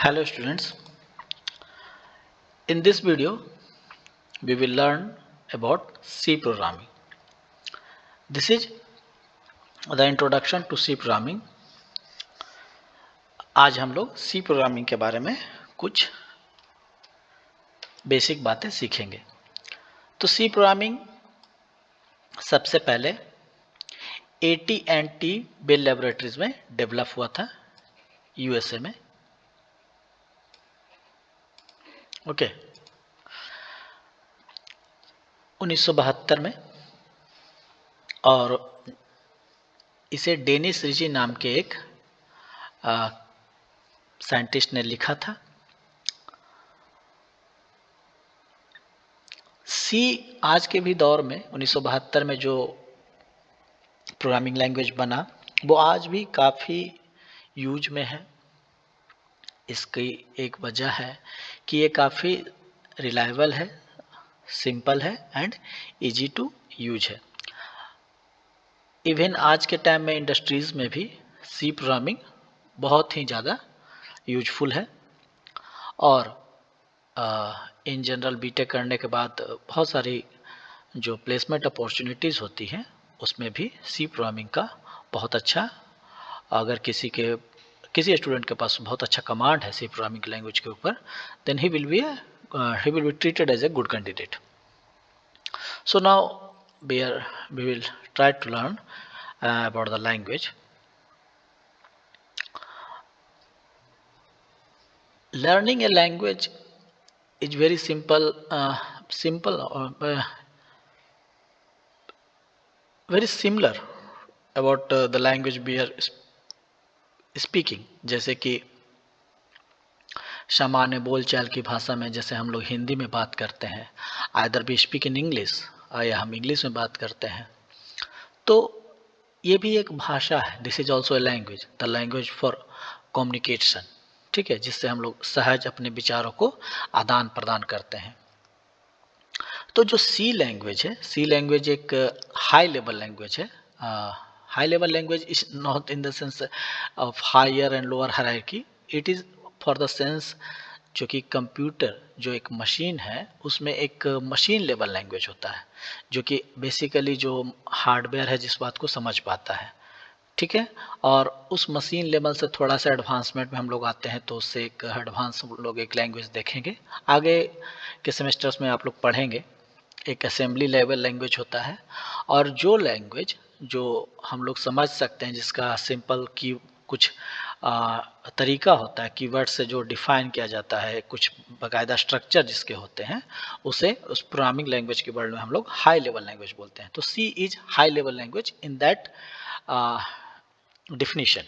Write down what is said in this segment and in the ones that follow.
Hello students, in this video we will learn about C programming. This is the introduction to C programming. आज हम लोग C programming के बारे में कुछ बेसिक बातें सीखेंगे। तो C programming सबसे पहले AT&T बेल लैबोरेटरीज में डेवलप हुआ था USA में। ओके 1972 में, और इसे डेनिस रिची नाम के एक साइंटिस्ट ने लिखा था। सी आज के भी दौर में 1972 में जो प्रोग्रामिंग लैंग्वेज बना वो आज भी काफ़ी यूज में है। इसकी एक वजह है कि ये काफ़ी रिलायबल है, सिंपल है एंड इजी टू यूज है। इवन आज के टाइम में इंडस्ट्रीज़ में भी सी प्रोग्रामिंग बहुत ही ज़्यादा यूजफुल है। और इन जनरल बीटेक करने के बाद बहुत सारी जो प्लेसमेंट अपॉर्चुनिटीज़ होती हैं उसमें भी सी प्रोग्रामिंग का बहुत अच्छा, अगर किसी स्टूडेंट के पास बहुत अच्छा कमांड है सी प्रोग्रामिंग लैंग्वेज के ऊपर, then he will be treated as a good candidate. So now we will try to learn about the language. Learning a language is very simple, very similar about the language we are speaking. जैसे कि सामान्य बोलचाल की भाषा में जैसे हम लोग हिंदी में बात करते हैं, either we speak in English या हम इंग्लिश में बात करते हैं, तो ये भी एक भाषा है. This is also a language, the language for communication. ठीक है, जिससे हम लोग सहज अपने विचारों को आदान प्रदान करते हैं. तो जो सी लैंग्वेज है, सी लैंग्वेज एक हाई लेवल लैंग्वेज है. High level language is not in the sense of higher and lower hierarchy, it is for the sense जो कि कंप्यूटर जो एक मशीन है उसमें एक मशीन लेवल लैंग्वेज होता है, जो कि बेसिकली जो हार्डवेयर है जिस बात को समझ पाता है. ठीक है, और उस मशीन लेवल से थोड़ा सा एडवांसमेंट में हम लोग आते हैं, तो उससे एक एडवांस लोग एक लैंग्वेज देखेंगे. आगे के सेमेस्टर्स में आप लोग पढ़ेंगे. एक असेंबली लेवल लैंग्वेज होता है, और जो लैंग्वेज जो हम लोग समझ सकते हैं, जिसका सिंपल की कुछ तरीका होता है, कीवर्ड से जो डिफाइन किया जाता है, कुछ बाकायदा स्ट्रक्चर जिसके होते हैं, उसे उस प्रोग्रामिंग लैंग्वेज के वर्ड में हम लोग हाई लेवल लैंग्वेज बोलते हैं. तो C is high level language in that definition.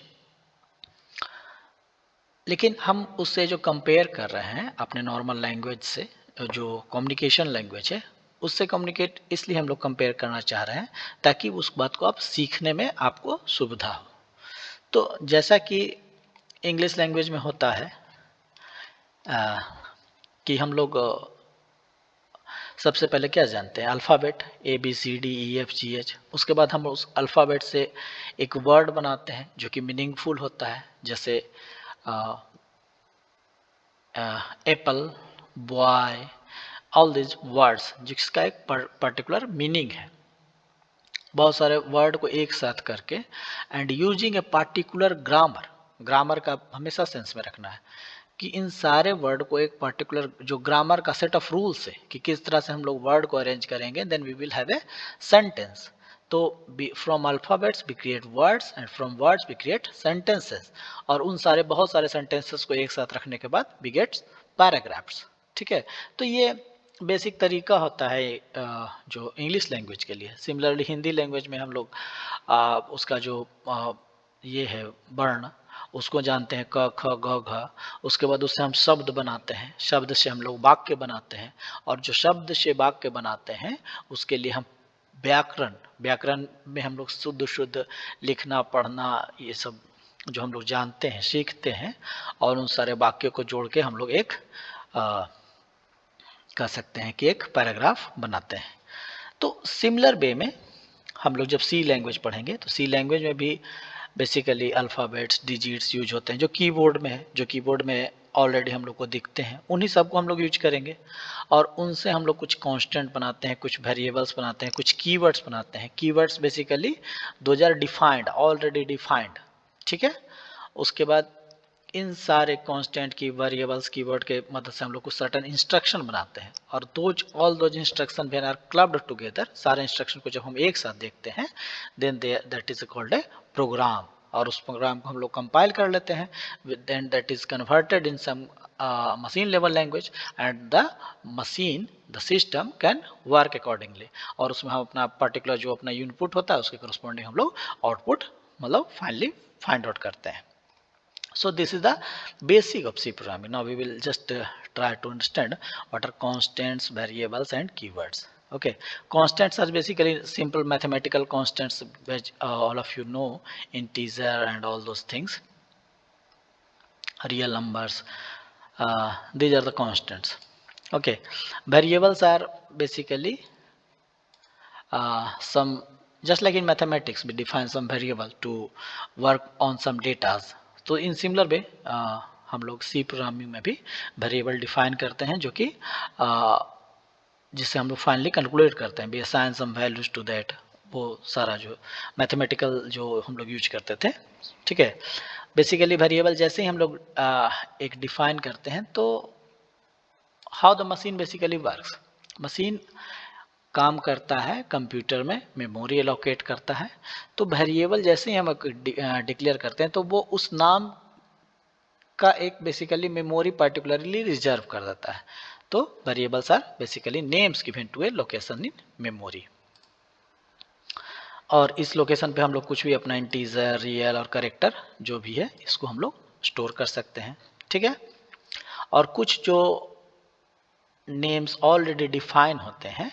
लेकिन हम उससे जो कंपेयर कर रहे हैं अपने नॉर्मल लैंग्वेज से, जो कम्युनिकेशन लैंग्वेज है, उससे कम्युनिकेट इसलिए हम लोग कंपेयर करना चाह रहे हैं ताकि उस बात को आप सीखने में आपको सुविधा हो. तो जैसा कि इंग्लिश लैंग्वेज में होता है कि हम लोग सबसे पहले क्या जानते हैं, अल्फ़ाबेट ABCDEFGH. उसके बाद हम उस अल्फ़ाबेट से एक वर्ड बनाते हैं जो कि मीनिंगफुल होता है, जैसे Apple, boy, all this words जिसका एक पर्टिकुलर मीनिंग है. बहुत सारे वर्ड को एक साथ करके and using a particular grammar, grammar का हमेशा सेंस में रखना है कि इन सारे वर्ड को एक पर्टिकुलर जो ग्रामर का सेट ऑफ रूल्स है कि किस तरह से हम लोग वर्ड को अरेंज करेंगे, then we will have a sentence. तो from alphabets we create words and from words we create sentences, और उन सारे बहुत सारे सेंटेंसेस को एक साथ रखने के बाद वी गेट पैराग्राफ्स. ठीक है, तो ये बेसिक तरीका होता है जो इंग्लिश लैंग्वेज के लिए. सिमिलरली हिंदी लैंग्वेज में हम लोग उसका जो ये है वर्ण, उसको जानते हैं, क ख ग घ. उसके बाद उससे हम शब्द बनाते हैं, शब्द से हम लोग वाक्य बनाते हैं, और जो शब्द से वाक्य बनाते हैं उसके लिए हम व्याकरण में हम लोग शुद्ध लिखना पढ़ना ये सब जो हम लोग जानते हैं, सीखते हैं, और उन सारे वाक्यों को जोड़ के हम लोग एक कह सकते हैं कि एक पैराग्राफ बनाते हैं. तो सिमिलर वे में हम लोग जब सी लैंग्वेज पढ़ेंगे तो सी लैंग्वेज में भी बेसिकली अल्फ़ाबेट्स, डिजिट्स यूज होते हैं जो कीबोर्ड में है, जो कीबोर्ड में ऑलरेडी हम लोग को दिखते हैं, उन्हीं सब को हम लोग यूज करेंगे और उनसे हम लोग कुछ कांस्टेंट बनाते हैं, कुछ वेरिएबल्स बनाते हैं, कुछ कीवर्ड्स बनाते हैं। Keywords basically those are defined, already defined, ठीक है। उसके बाद इन सारे कांस्टेंट की वेरिएबल्स कीवर्ड के मदद से हम लोग कुछ सर्टेन इंस्ट्रक्शन बनाते हैं और all those instructions when are clubbed together, सारे इंस्ट्रक्शन को जब हम एक साथ देखते हैं then that is called a program, और उस प्रोग्राम को हम लोग कंपाइल कर लेते हैं, then that is converted in some machine level language and the system can work accordingly, और उसमें हम अपना पर्टिकुलर जो अपना इनपुट होता है उसके करस्पॉन्डिंग हम लोग आउटपुट मतलब फाइनली फाइंड आउट करते हैं। So this is the basic of C programming. Now we will just try to understand what are constants, variables and keywords. Okay, constants are basically simple mathematical constants which all of you know, integer and all those things, real numbers, these are the constants. Okay, variables are basically some, just like in mathematics we define some variable to work on some data, तो in similar way हम लोग सी programming में भी variable define करते हैं जो कि जिससे हम लोग फाइनली कैलकुलेट करते हैं, we assign some values to that, वो सारा जो मैथमेटिकल जो हम लोग यूज करते थे, ठीक है। बेसिकली वेरिएबल जैसे ही हम लोग एक डिफाइन करते हैं तो how the machine basically works, machine काम करता है कंप्यूटर में, मेमोरी एलोकेट करता है, तो वेरिएबल जैसे ही हम डिक्लेयर करते हैं तो वो उस नाम का एक बेसिकली मेमोरी पर्टिकुलरली रिजर्व कर देता है। तो variables are basically names given to a location in memory, और इस लोकेशन पे हम लोग कुछ भी अपना इंटीजर, रियल और कैरेक्टर जो भी है इसको हम लोग स्टोर कर सकते हैं, ठीक है। और कुछ जो नेम्स ऑलरेडी डिफाइन होते हैं,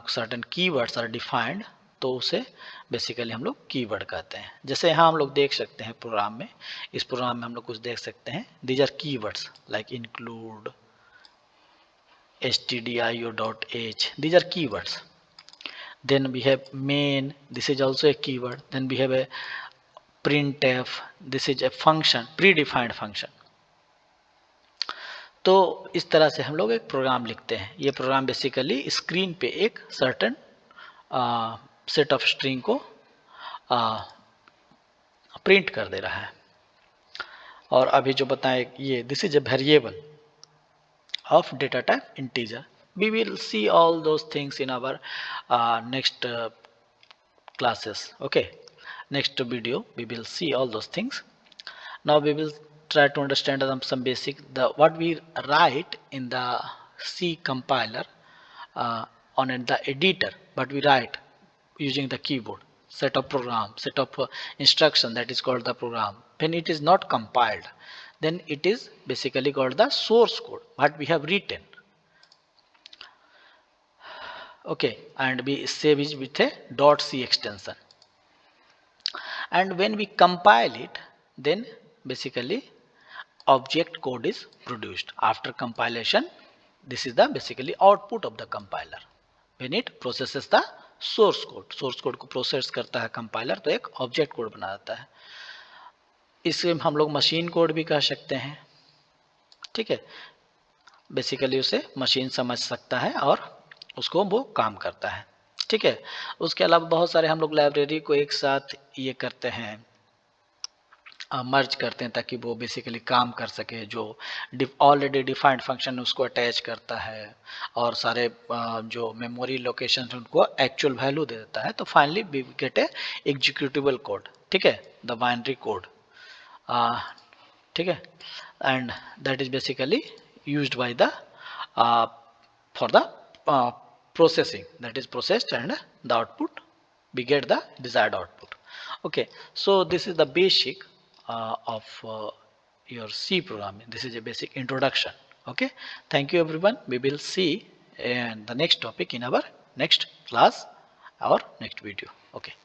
सर्टेन कीवर्ड्स आर डिफाइंड, तो उसे बेसिकली हम लोग कीवर्ड कहते हैं। जैसे यहाँ हम लोग देख सकते हैं प्रोग्राम में, इस प्रोग्राम में हम लोग कुछ देख सकते हैं, these are keywords like include, stdio.h, these are keywords. Then we have main, this is also a keyword. Then we have a printf, this is a function, predefined function. तो इस तरह से हम लोग एक प्रोग्राम लिखते हैं। ये प्रोग्राम बेसिकली स्क्रीन पे एक सर्टेन सेट ऑफ स्ट्रिंग को प्रिंट कर दे रहा है। और अभी जो बताएं ये this is a variable of data type integer. We will see all those things in our next classes. Okay, next video we will see all those things. Now we will try to understand some basic what we write in the C compiler on the editor, but we write using the keyboard, set of program, set of instruction, that is called the program. When it is not compiled, then it is basically called the source code what we have written. Okay, and we save it with a .c extension, and when we compile it, then basically object code is produced. After compilation, this is the basically output of the compiler when it processes the source code को process करता है compiler, तो एक object code बना देता है। इसे हम लोग मशीन कोड भी कह सकते हैं, ठीक है। बेसिकली उसे मशीन समझ सकता है और उसको वो काम करता है, ठीक है। उसके अलावा बहुत सारे हम लोग लाइब्रेरी को एक साथ ये करते हैं, मर्ज करते हैं ताकि वो बेसिकली काम कर सके। जो ऑलरेडी डिफाइंड फंक्शन उसको अटैच करता है और सारे जो मेमोरी लोकेशन उनको एक्चुअल वैल्यू दे देता है, तो finally we get a executable code, ठीक है, द बाइनरी कोड, ठीक है, and that is basically used by the for the processing, that is processed, and the output we get the desired output. Okay, so this is the basic of your C programming. This is a basic introduction. Okay, thank you everyone. We will see the next topic in our next class or next video. Okay.